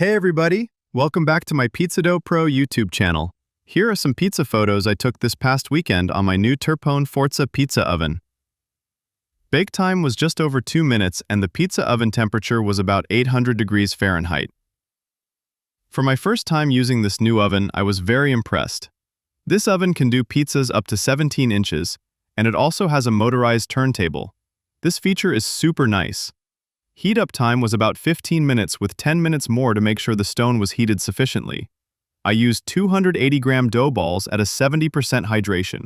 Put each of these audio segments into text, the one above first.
Hey everybody, welcome back to my Pizza Dough Pro YouTube channel. Here are some pizza photos I took this past weekend on my new Turpone Forza pizza oven. Bake time was just over 2 minutes and the pizza oven temperature was about 800 degrees Fahrenheit. For my first time using this new oven, I was very impressed. This oven can do pizzas up to 17 inches, and it also has a motorized turntable. This feature is super nice. Heat up time was about 15 minutes with 10 minutes more to make sure the stone was heated sufficiently. I used 280-gram dough balls at a 70% hydration.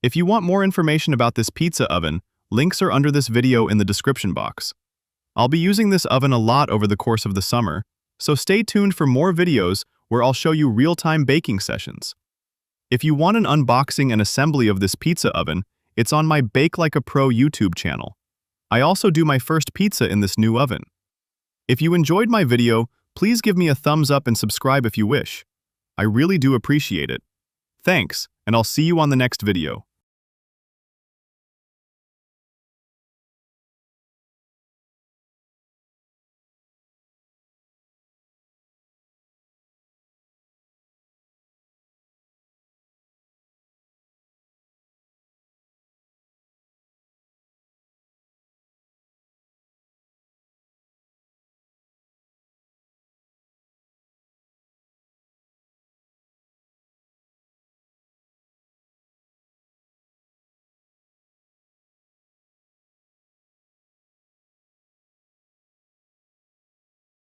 If you want more information about this pizza oven, links are under this video in the description box. I'll be using this oven a lot over the course of the summer, so stay tuned for more videos where I'll show you real-time baking sessions. If you want an unboxing and assembly of this pizza oven, it's on my Bake Like a Pro YouTube channel. I also do my first pizza in this new oven. If you enjoyed my video, please give me a thumbs up and subscribe if you wish. I really do appreciate it. Thanks, and I'll see you on the next video.